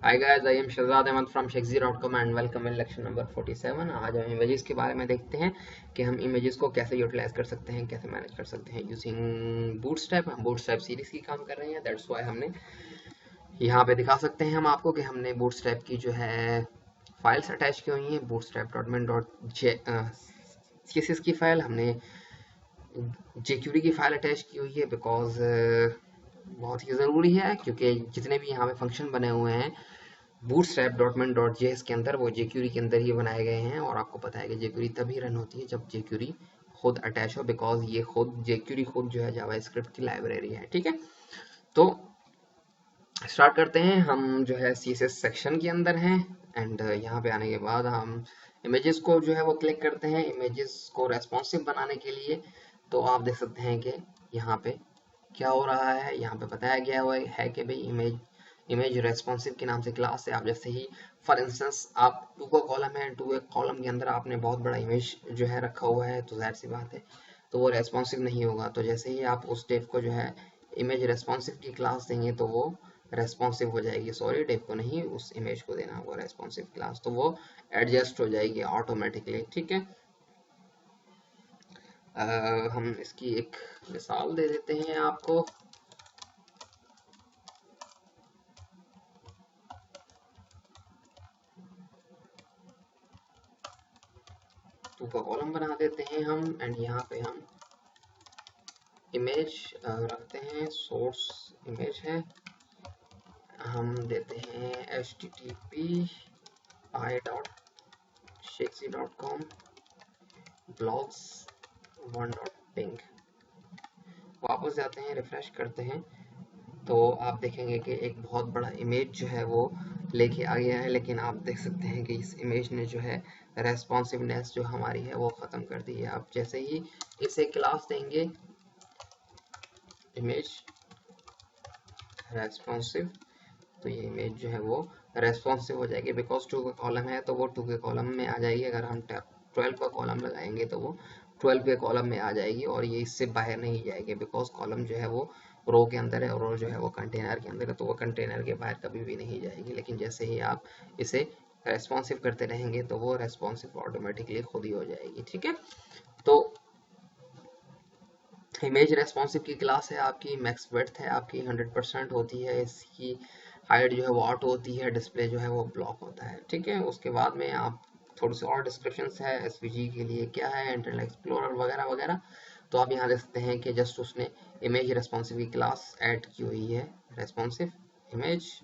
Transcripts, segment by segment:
Hi guys, I am Shahzad Ahmed from shakespeare.com and welcome in lecture number 47। आज हम images के बारे में देखते हैं कि हम इमेजेस को कैसे यूटिलाइज कर सकते हैं, कैसे मैनेज कर सकते हैं यूजिंग बूटस्ट्रैप। हम बूटस्ट्रैप सीरीज की काम कर रहे हैं, दैट्स व्हाई हमने यहाँ पे दिखा सकते हैं हम आपको कि हमने बूटस्ट्रैप की जो है फाइल्स अटैच की हुई हैं। bootstrap.min.css की फाइल हमने jQuery की फाइल अटैच की हुई है बिकॉज बहुत ही ज़रूरी है, क्योंकि जितने भी यहाँ पे फंक्शन बने हुए हैं bootstrap.min.js के अंदर वो jQuery के अंदर ही बनाए गए हैं। और आपको पता है कि jQuery तभी रन होती है जब jQuery खुद अटैच हो, बिकॉज ये खुद jQuery खुद जो है जावास्क्रिप्ट की लाइब्रेरी है। ठीक है, तो स्टार्ट करते हैं। हम जो है CSS सेक्शन के अंदर हैं एंड यहाँ पे आने के बाद हम इमेजेस को जो है वो क्लिक करते हैं इमेजेस को रेस्पॉन्सिव बनाने के लिए। तो आप देख सकते हैं कि यहाँ पे क्या हो रहा है। यहाँ पे बताया गया हुआ है कि भाई इमेज रेस्पॉन्सिव के नाम से क्लास है। आप जैसे ही फॉर इंस्टेंस आप टू का कॉलम है, टू एक कॉलम के अंदर आपने बहुत बड़ा इमेज जो है रखा हुआ है, तो जाहिर सी बात है तो वो रेस्पॉन्सिव नहीं होगा। तो जैसे ही आप उस डेव को जो है इमेज रेस्पॉन्सिव की क्लास देंगे तो वो रेस्पॉन्सिव हो जाएगी। सॉरी, डेव को नहीं, उस इमेज को देना होगा रेस्पॉन्सिव क्लास, तो वो एडजस्ट हो जाएगी ऑटोमेटिकली। ठीक है, हम इसकी एक मिसाल दे देते हैं आपको। टू का कॉलम बना देते हैं हम एंड यहाँ पे हम इमेज रखते हैं, सोर्स इमेज है। हम देते हैं http://i.shakespeare.com blogs1.ping। वापस जाते हैं, रिफ्रेश करते हैं तो आप देखेंगे कि एक बहुत बड़ा इमेज जो है वो लेके आ गया है। लेकिन आप देख सकते हैं कि इस इमेज ने जो है रेस्पॉन्सिवनेस जो हमारी है वो ख़त्म कर दी है। आप जैसे ही इसे क्लास देंगे इमेज रेस्पॉन्सिव, तो ये इमेज जो है वो रेस्पॉन्सिव हो जाएगी। बिकॉज टू का कॉलम है तो वो टू के कॉलम में आ जाएगी। अगर हम 12 का कॉलम लगाएंगे तो वो 12 के कॉलम में आ जाएगी और ये इससे बाहर नहीं जाएगी, बिकॉज कॉलम जो है वो रो के अंदर है और रो जो है वो कंटेनर के अंदर है, तो वो कंटेनर के बाहर कभी भी नहीं जाएगी। लेकिन जैसे ही आप इसे रेस्पॉन्सिव करते रहेंगे तो वो रेस्पॉन्सिव ऑटोमेटिकली खुद ही हो जाएगी। ठीक है, तो इमेज रेस्पॉन्सिव की क्लास है आपकी, मैक्स विड्थ है आपकी 100% होती है, इसकी हाइट जो है वो ऑटो होती है, डिस्प्ले जो है वो ब्लॉक होता है। ठीक है, उसके बाद में आप थोड़ी सी और डिस्क्रिप्शंस है एसवीजी के लिए क्या है, इंटरनेट एक्सप्लोरर वगैरह वगैरह। तो आप यहाँ देख सकते हैं कि जस्ट उसने इमेज रेस्पॉन्सिव की क्लास ऐड की हुई है, रेस्पॉन्सिव इमेज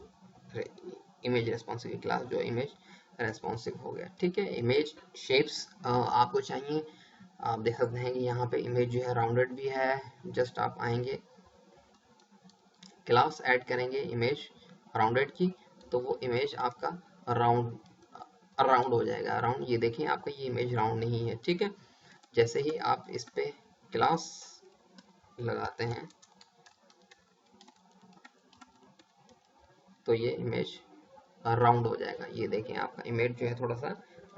इमेज रेस्पॉन्सिव की क्लास जो इमेज रेस्पॉन्सिव हो गया। ठीक है, इमेज शेप्स आपको चाहिए। आप देख सकते हैं कि यहाँ पे इमेज जो है राउंडेड भी है। जस्ट आप आएंगे क्लास ऐड करेंगे इमेज राउंडेड की, तो वो इमेज आपका राउंड राउंड हो जाएगा। राउंड, ये देखें आपका ये इमेज राउंड नहीं है। ठीक है, जैसे ही आप इस पे क्लास लगाते हैं तो ये इमेज राउंड हो जाएगा। ये देखें आपका इमेज जो है थोड़ा सा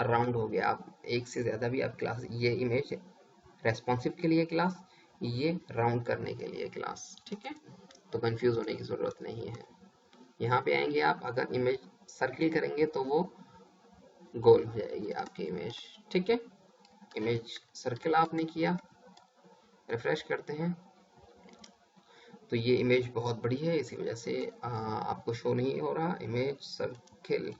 राउंड हो गया। आप एक से ज़्यादा भी आप क्लास, ये इमेज रेस्पॉन्सिव के लिए क्लास, ये राउंड करने के लिए क्लास। ठीक है, तो कंफ्यूज होने की ज़रूरत नहीं है। यहाँ पे आएंगे आप, अगर इमेज सर्किल करेंगे तो वो गोल हो जाएगी आपकी इमेज। ठीक है, इमेज सर्किल आपने किया, रिफ्रेश करते हैं तो ये इमेज बहुत बड़ी है, इसी वजह से आपको शो नहीं हो रहा। इमेज सर्किल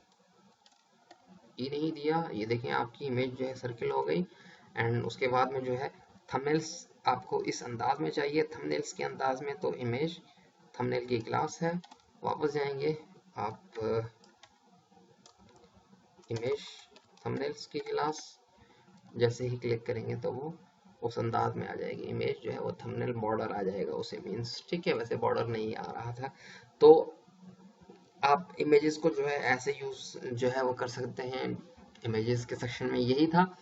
ई नहीं दिया, ये देखें आपकी इमेज जो है सर्किल हो गई। एंड उसके बाद में जो है थंबनेल्स आपको इस अंदाज में चाहिए, थंबनेल्स के अंदाज में, तो इमेज थंबनेल की क्लास है। वापस जाएंगे आप, इमेज थंबनेल्स की क्लास जैसे ही क्लिक करेंगे तो वो उस अंदाज में आ जाएगी। इमेज जो है वो थंबनेल बॉर्डर आ जाएगा उसे मीन्स। ठीक है, वैसे बॉर्डर नहीं आ रहा था। तो आप इमेजेस को जो है ऐसे यूज जो है वो कर सकते हैं। इमेजेस के सेक्शन में यही था।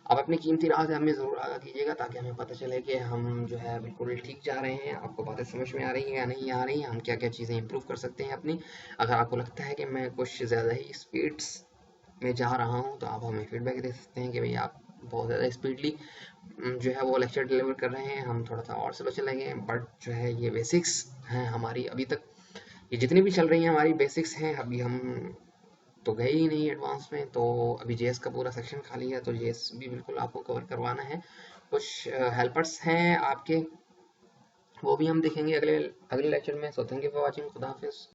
आप अपनी कीमती राय से हमें ज़रूर आगाह कीजिएगा ताकि हमें पता चले कि हम जो है बिल्कुल ठीक जा रहे हैं, आपको बातें समझ में आ रही हैं या नहीं आ रही हैं, हम क्या क्या चीज़ें इंप्रूव कर सकते हैं अपनी। अगर आपको लगता है कि मैं कुछ ज़्यादा ही स्पीड्स में जा रहा हूँ तो आप हमें फीडबैक दे सकते हैं कि भाई आप बहुत ज़्यादा स्पीडली जो है वो लेक्चर डिलीवर कर रहे हैं, हम थोड़ा सा और स्लो चलेंगे। बट जो है ये बेसिक्स हैं हमारी अभी तक, ये जितनी भी चल रही हैं हमारी बेसिक्स हैं, अभी हम तो गए ही नहीं एडवांस में, तो अभी जेएस का पूरा सेक्शन खाली है, तो जेएस भी बिल्कुल आपको कवर करवाना है। कुछ हेल्पर्स हैं आपके, वो भी हम देखेंगे अगले अगले लेक्चर में। So thank you for watching, खुदा हाफिज।